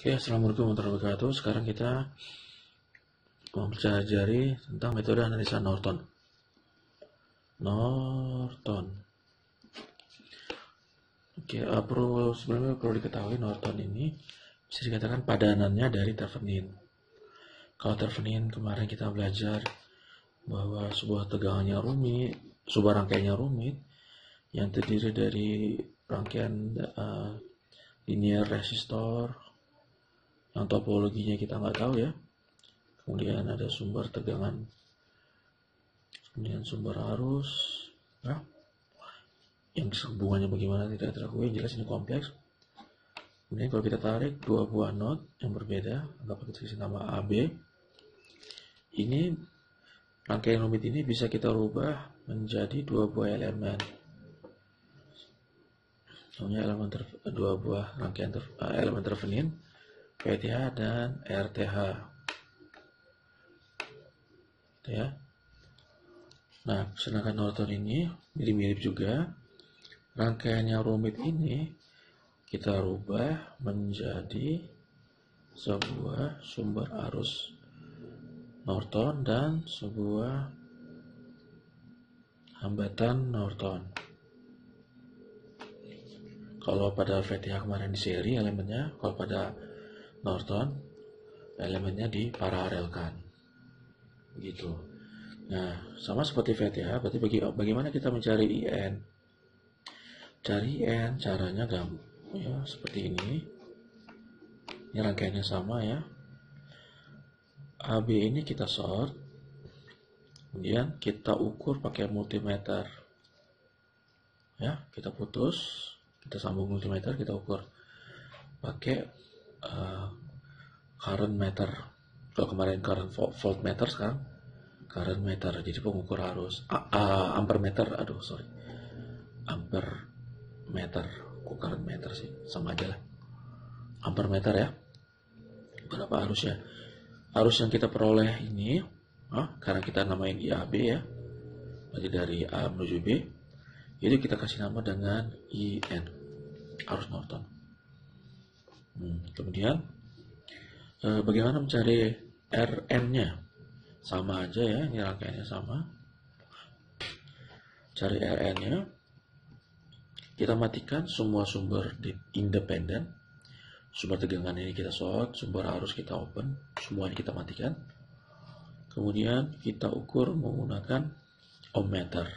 Oke, assalamualaikum warahmatullahi wabarakatuh. Sekarang kita mau pelajari tentang metode analisa Norton. Oke, sebelumnya perlu diketahui Norton ini bisa dikatakan padanannya dari Thevenin. Kalau Thevenin kemarin kita belajar bahwa sebuah tegangannya rumit, sebuah rangkaiannya rumit yang terdiri dari rangkaian linear resistor yang topologinya kita nggak tahu ya. Kemudian ada sumber tegangan, kemudian sumber arus, ya. Yang hubungannya bagaimana tidak terlalu jelas, ini kompleks. Kemudian kalau kita tarik dua buah not yang berbeda, anggap kita kasih nama AB. Ini rangkaian rumit ini bisa kita rubah menjadi dua buah elemen. Namanya dua buah rangkaian elemen Thevenin, VTH dan RTH. Ya. Nah, sedangkan Norton ini mirip-mirip juga. Rangkaiannya rumit ini kita rubah menjadi sebuah sumber arus Norton dan sebuah hambatan Norton. Kalau pada VTH kemarin di seri elemennya, kalau pada Norton elemennya diparalelkan. Begitu. Nah, sama seperti VTH, berarti bagaimana kita mencari IN? Cari IN caranya gampang ya, seperti ini. Ini rangkaiannya sama ya. AB ini kita sort, kemudian kita ukur pakai multimeter. Ya, kita putus, kita sambung multimeter, kita ukur pakai current meter. Kalau kemarin current voltmeter, sekarang current meter, jadi pengukur arus. Ampere meter, ampere meter, kok current meter sih, sama aja lah. Ampere meter ya. Berapa arusnya? Arus yang kita peroleh ini, karena kita namain IAB ya, berarti dari A menuju B, itu kita kasih nama dengan IN, arus Norton. Kemudian bagaimana mencari RN-nya? Sama aja ya, ini rangkaiannya sama. Cari RN-nya, kita matikan semua sumber independen. Sumber tegangan ini kita short, sumber arus kita open, semuanya kita matikan. Kemudian kita ukur menggunakan ohmmeter.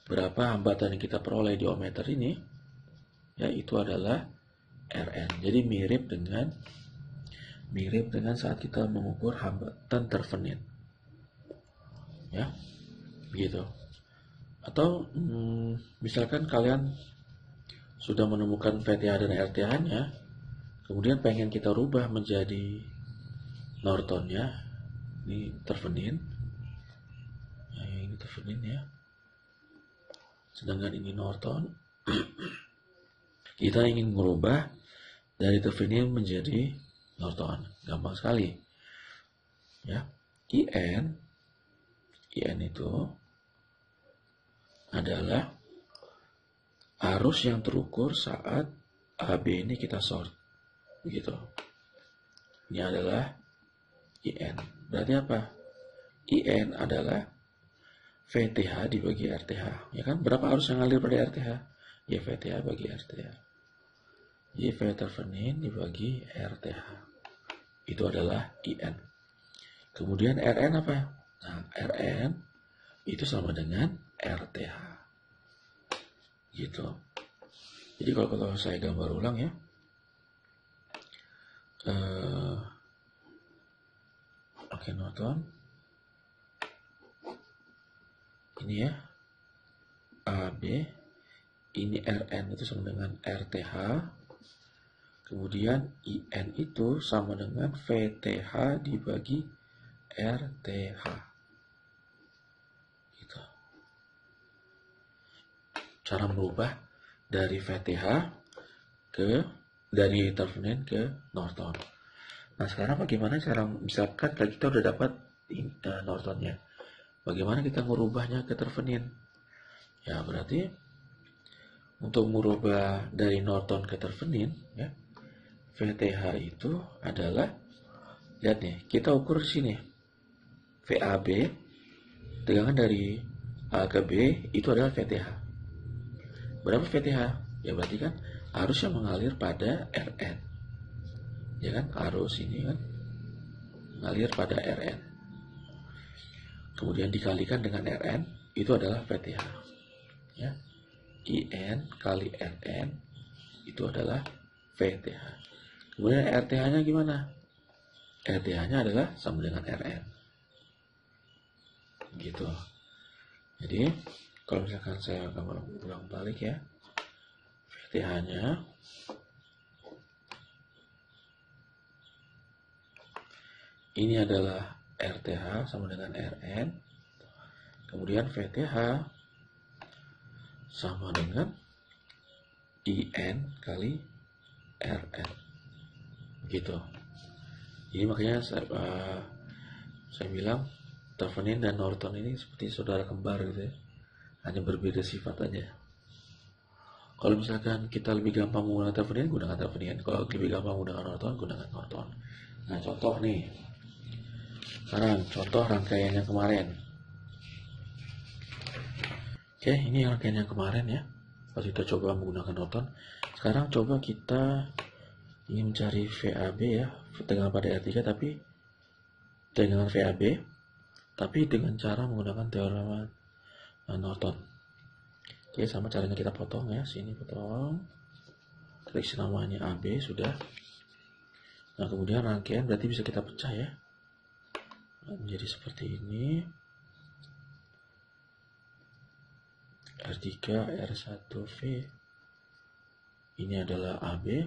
Berapa hambatan yang kita peroleh di ohmmeter ini? Ya, itu adalah RN. Jadi mirip dengan saat kita mengukur hambatan Thevenin. Ya, begitu. Atau misalkan kalian sudah menemukan VTH dan RTH-nya, kemudian pengen kita rubah menjadi Nortonnya, ini Thevenin. Nah, ini Thevenin ya. Sedangkan ini Norton. Kita ingin merubah dari Thevenin menjadi Norton. Gampang sekali. Ya. IN itu adalah arus yang terukur saat AB ini kita short. Begitu. Ini adalah IN. Berarti apa? IN adalah VTH dibagi RTH. Ya kan? Berapa arus yang ngalir pada RTH? Ya VTH bagi RTH. Jadi V Thevenin dibagi RTH. Itu adalah IN. Kemudian RN apa? Nah, RN itu sama dengan RTH. Gitu. Jadi kalau saya gambar ulang ya. Oke, Norton. Ini ya. AB. Ini RN itu sama dengan RTH. Kemudian IN itu sama dengan VTH dibagi RTH. Gitu. Cara merubah dari VTH dari Thevenin ke Norton. Nah, sekarang bagaimana cara, misalkan kita udah dapat Nortonnya, bagaimana kita merubahnya ke Thevenin? Ya, berarti untuk merubah dari Norton ke Thevenin, ya, VTH itu adalah, lihat nih, kita ukur di sini VAB, tegangan dari A ke B itu adalah VTH. Berapa VTH? Ya berarti kan arusnya mengalir pada Rn, ya kan, arus ini kan mengalir pada Rn, kemudian dikalikan dengan Rn, itu adalah VTH, ya. IN kali Rn itu adalah VTH. Kemudian RTH-nya gimana? RTH-nya adalah sama dengan Rn, gitu. Jadi kalau misalkan saya gambar ulang balik ya, VTH-nya ini adalah RTH sama dengan Rn, kemudian VTH sama dengan IN kali Rn, gitu. Jadi makanya saya bilang Thevenin dan Norton ini seperti saudara kembar gitu ya, hanya berbeda sifat aja. Kalau misalkan kita lebih gampang menggunakan Thevenin, gunakan Thevenin. Kalau lebih gampang menggunakan Norton, gunakan Norton. Nah, contoh nih. Sekarang contoh rangkaian yang kemarin. Oke, ini rangkaian yang kemarin ya. Pas kita coba menggunakan Norton. Sekarang coba kita ingin mencari VAB ya, tegangan pada R3 tapi tegangan VAB tapi dengan cara menggunakan teorema Norton. Oke, sama caranya kita potong ya, sini potong, klik namanya AB sudah. Nah, kemudian rangkaian berarti bisa kita pecah ya, menjadi seperti ini, R3, R1V, ini adalah AB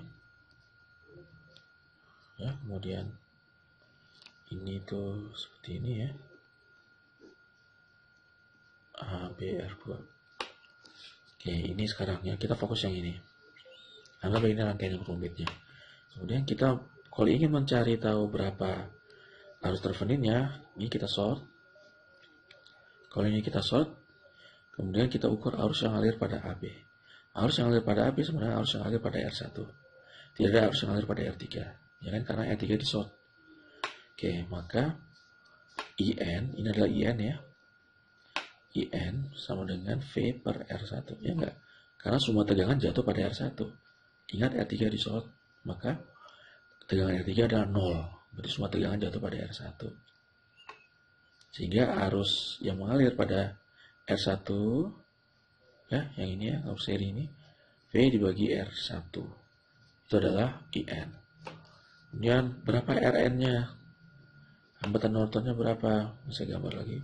ya, kemudian ini tuh seperti ini ya, ABR2. Oke, ini sekarang ya, kita fokus yang ini. Anggap ini rangkaian yang rumitnya. Kemudian kita kalau ingin mencari tahu berapa arus Theveninnya, ini kita sort. Kalau ini kita sort, kemudian kita ukur arus yang ngalir pada AB. Arus yang ngalir pada AB sebenarnya arus yang ngalir pada R1. Tidak ada arus yang ngalir pada R3. Ya kan, karena R3 di sort. Oke, maka IN, ini adalah IN ya. IN sama dengan V per R1, ya enggak? Karena semua tegangan jatuh pada R1. Ingat R3 di short, maka tegangan R3 adalah 0. Berarti semua tegangan jatuh pada R1. Sehingga arus yang mengalir pada R1, ya, yang ini ya, arus seri ini, V dibagi R1. Itu adalah IN. Kemudian berapa Rn-nya? Hambatan Nortonnya berapa? Bisa gambar lagi.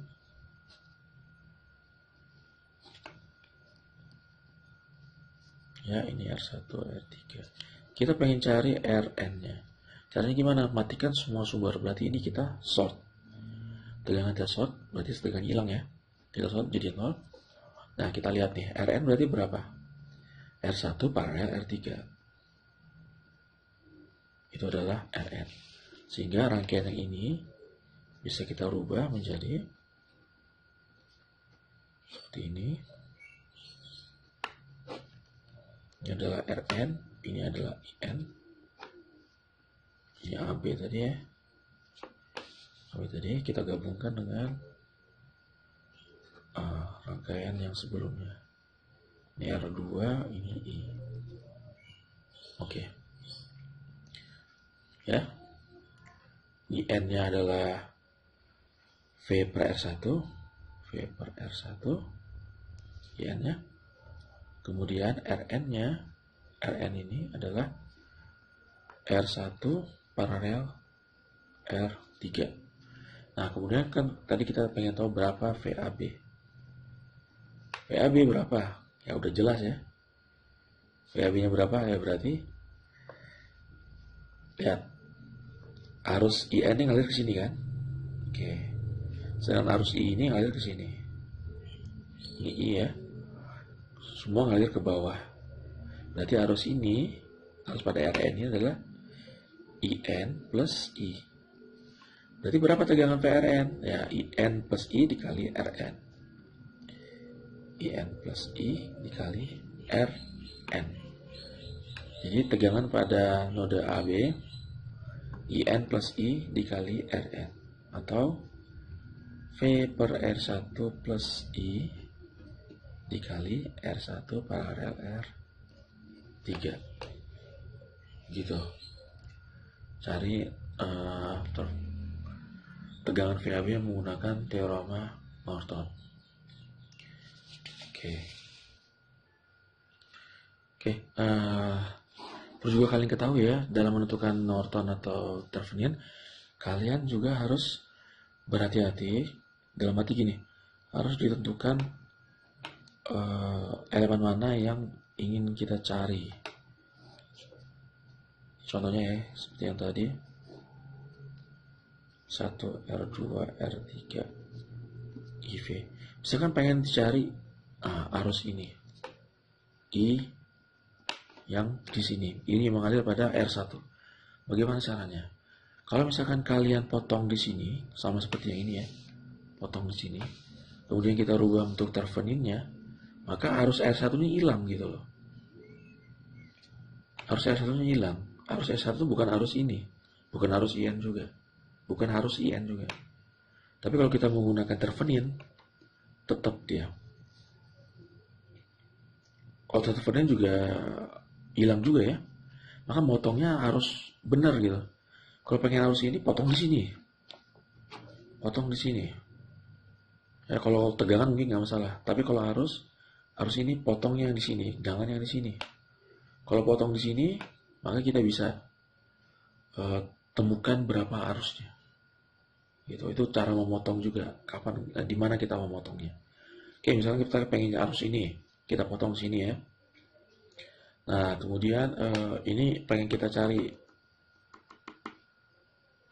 Ya, ini R1, R3. Kita pengen cari Rn-nya. Caranya gimana? Matikan semua sumber. Berarti ini kita sort. Tegangan kita sort, berarti tegangan hilang ya. Kita sort jadi 0. Nah, kita lihat nih. Rn berarti berapa? R1 paralel R3. Itu adalah Rn. Sehingga rangkaian yang ini bisa kita rubah menjadi seperti ini. Ini adalah Rn, ini adalah IN, ini AB tadi ya. AB tadi kita gabungkan dengan rangkaian yang sebelumnya. Ini R2, ini I. Oke. Ya. IN-nya adalah V per R1, V per R1, IN-nya. Kemudian Rn-nya, Rn ini adalah R1 paralel R3. Nah, kemudian kan tadi kita pengen tahu berapa VAB. VAB berapa? Ya udah jelas ya. VAB-nya berapa? Ya berarti lihat arus IN ini ngalir ke sini kan? Oke. Sedangkan arus I ini ngalir ke sini. Ini I ya. Semua ngalir ke bawah. Berarti arus ini, arus pada Rn ini adalah IN plus I. Berarti berapa tegangan PRN? Ya, IN plus I dikali Rn. IN plus I dikali Rn. Jadi tegangan pada node AB IN plus I dikali Rn, atau V per R1 plus I dikali R1 paralel R3. Gitu. Cari tegangan VAB menggunakan teorema Norton. Perlu juga kalian ketahui ya, dalam menentukan Norton atau Thevenin, kalian juga harus berhati-hati. Dalam arti gini, harus ditentukan elemen mana yang ingin kita cari. Contohnya ya, seperti yang tadi, 1 R2 R3 IV. Misalkan pengen dicari arus ini, I yang di sini, ini mengalir pada R1. Bagaimana caranya? Kalau misalkan kalian potong di sini, sama seperti yang ini ya, potong di sini, kemudian kita rubah bentuk Theveninnya, maka arus R1 ini hilang gitu loh. Arus R1 nya hilang. Arus R1 bukan arus ini, bukan arus IN juga, bukan arus IN juga. Tapi kalau kita menggunakan Thevenin, tetap dia. Kalau Thevenin juga hilang juga ya, maka motongnya harus benar gitu. Kalau pengen arus ini, potong di sini, potong di sini. Ya kalau tegangan mungkin nggak masalah, tapi kalau arus ini potongnya yang di sini, jangan yang di sini. Kalau potong di sini, maka kita bisa temukan berapa arusnya. Gitu. Itu cara memotong juga. Kapan, di mana kita memotongnya. Oke, misalnya kita pengen arus ini, kita potong di sini ya. Nah, kemudian ini pengen kita cari,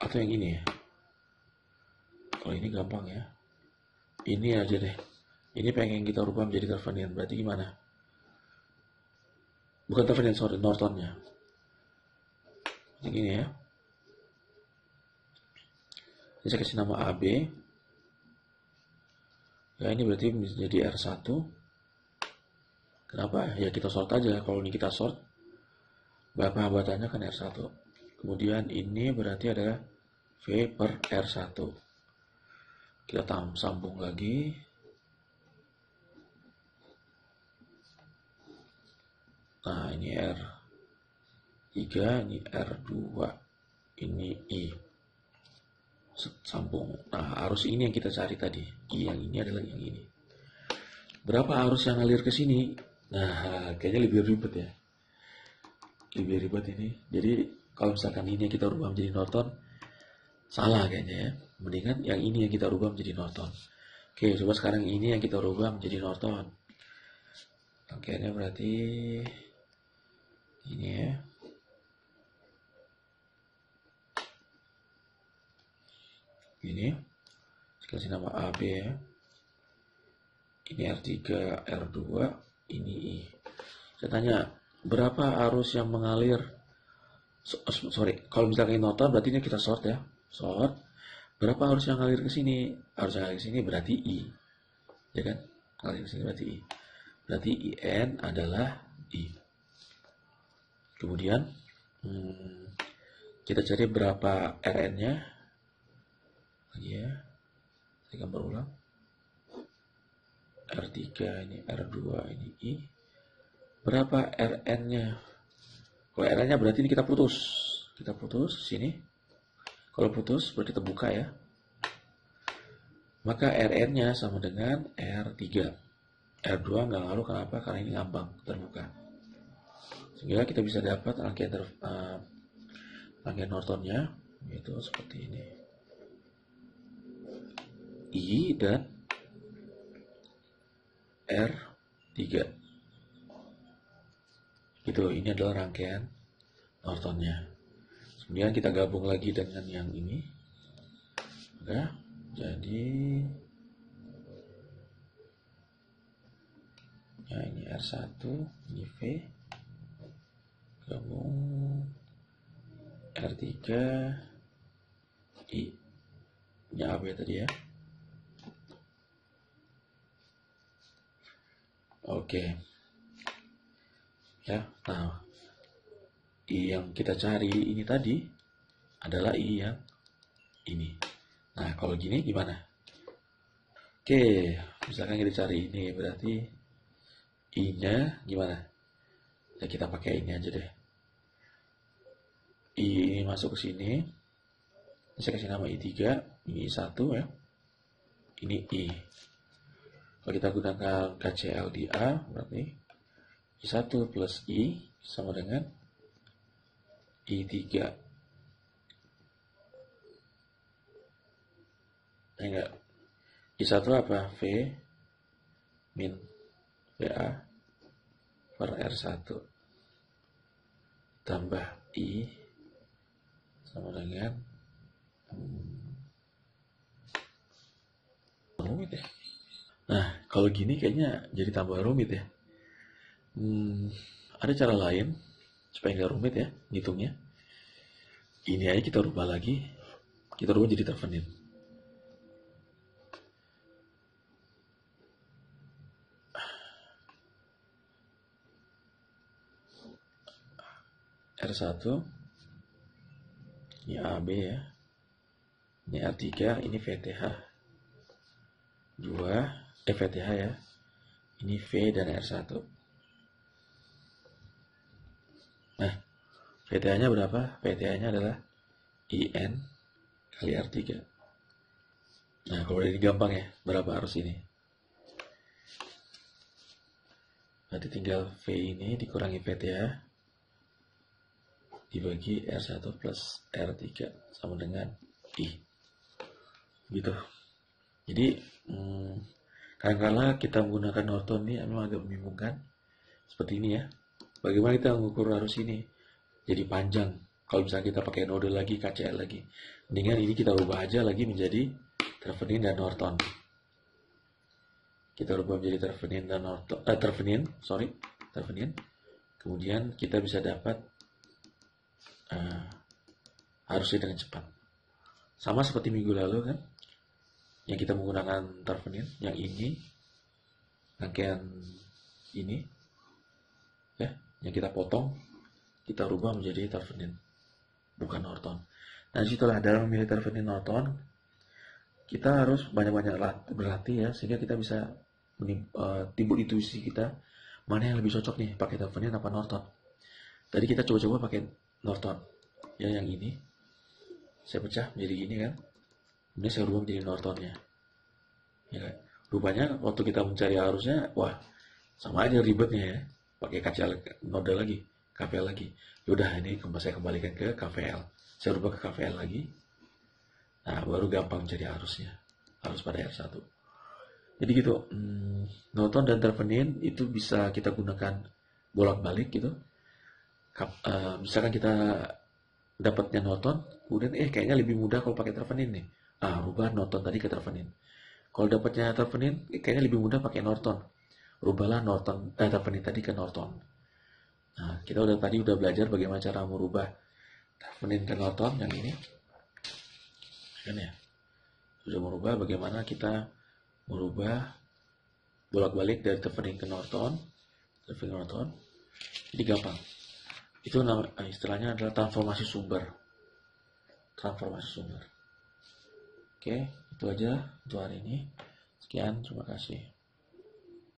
atau yang ini ya. Kalau ini gampang ya. Ini aja deh. Ini pengen kita rubah menjadi Thevenin. Berarti gimana? Bukan Thevenin, sorry, Nortonnya. Ini gini ya. Ini saya kasih nama AB. Ya, ini berarti menjadi R1. Kenapa? Ya kita sort aja. Kalau ini kita sort, berapa hambatannya kan R1. Kemudian ini berarti adalah V per R1. Kita sambung lagi. Nah, ini R3, ini R2, ini I. Sambung. Nah, arus ini yang kita cari tadi. I yang ini adalah yang ini. Berapa arus yang ngalir ke sini? Nah, kayaknya lebih ribet ya. Lebih ribet ini. Jadi, kalau misalkan ini yang kita rubah menjadi Norton, salah kayaknya ya. Mendingan yang ini yang kita rubah menjadi Norton. Oke, coba sekarang ini yang kita rubah menjadi Norton. Rangkaiannya berarti ini ya. Ini. Kasih nama AB ya. Ini R3, R2, ini I. Saya tanya, berapa arus yang mengalir? Sorry, kalau misalkan ini Norton berarti ini kita sort ya. Sort. Berapa arus yang ngalir ke sini? Arus yang ngalir ke sini berarti I. Ya kan? Ngalir ke sini berarti I. Berarti IN adalah I. Kemudian kita cari berapa RN-nya. Lagi ya. Saya gambar ulang. R3 ini R2 ini I. Berapa RN-nya? Kalau RN-nya berarti ini kita putus. Kita putus sini. Kalau putus berarti terbuka ya. Maka Rn-nya sama dengan R3. R2 nggak ngaruh, kenapa? Karena ini ngambang, terbuka. Sehingga kita bisa dapat rangkaian Nortonnya, yaitu seperti ini. I dan R3. Gitu, ini adalah rangkaian Nortonnya. Kemudian kita gabung lagi dengan yang ini. Udah, jadi ya ini R1, ini V, gabung R3, I. Ini AB tadi ya. Oke. ya. Nah, I yang kita cari ini tadi adalah I yang ini. Nah, kalau gini gimana? Oke, misalkan kita cari ini, berarti I-nya gimana? Ya kita pakai ini aja deh. I ini masuk ke sini. Saya kasih nama I3, ini I1 ya. Ini I. Kalau kita gunakan KCL di A, berarti I1 plus I sama dengan I3. Enggak. I1 apa? V min VA per R1 tambah I sama dengan rumit ya. Nah, kalau gini kayaknya jadi tambah rumit ya. Ada cara lain supaya nggak rumit ya ngitungnya. Ini aja kita rubah lagi. Kita rubah jadi tervenin. R1 ini AB ya. Ini R3, ini VTH 2, VTH ya. Ini V dan R1. Nah, VTH-nya berapa? VTH-nya adalah IN kali R3. Nah, kalau ini gampang ya, berapa arus ini? Nanti tinggal V ini dikurangi VTH dibagi R1 plus R3 sama dengan I. Gitu. Jadi, kadang-kadang kita menggunakan Norton ini memang agak membingungkan. Seperti ini ya. Bagaimana kita mengukur arus ini? Jadi panjang. Kalau misalnya kita pakai node lagi, KCL lagi. Mendingan ini kita ubah aja lagi menjadi Thevenin dan Norton. Kita ubah menjadi Thevenin dan Norton. Thevenin. Kemudian kita bisa dapat arusnya dengan cepat. Sama seperti minggu lalu kan. Yang kita menggunakan Thevenin. Yang ini. Rangkaian ini. Ya. Yang kita potong. Kita rubah menjadi Thevenin. Bukan Norton. Nah, disitulah dalam memilih Thevenin Norton, kita harus banyak-banyak berlatih ya, sehingga kita bisa timbul intuisi kita mana yang lebih cocok nih, pakai Thevenin apa Norton. Tadi kita coba-coba pakai Norton. Ya, yang ini saya pecah menjadi gini kan. Ini saya rubah menjadi Nortonnya. Ya kan? Rupanya waktu kita mencari arusnya, wah, sama aja ribetnya ya. Pakai KCL node lagi, KVL lagi. Yaudah, ini saya kembalikan ke KVL. Saya rubah ke KVL lagi. Nah, baru gampang jadi arusnya. Arus pada R1. Jadi gitu, Norton dan Thevenin itu bisa kita gunakan bolak-balik gitu. Misalkan kita dapatnya Norton, kemudian kayaknya lebih mudah kalau pakai Thevenin nih. Rubah Norton tadi ke Thevenin. Kalau dapatnya Thevenin, kayaknya lebih mudah pakai Norton. Rubahlah Thevenin tadi ke Norton. Nah, kita tadi udah belajar bagaimana cara merubah Thevenin ke Norton yang ini. Kan ya? Sudah merubah bagaimana kita merubah bolak-balik dari Thevenin ke Norton. Jadi gampang. Itu istilahnya adalah transformasi sumber. Oke, itu aja untuk hari ini. Sekian, terima kasih.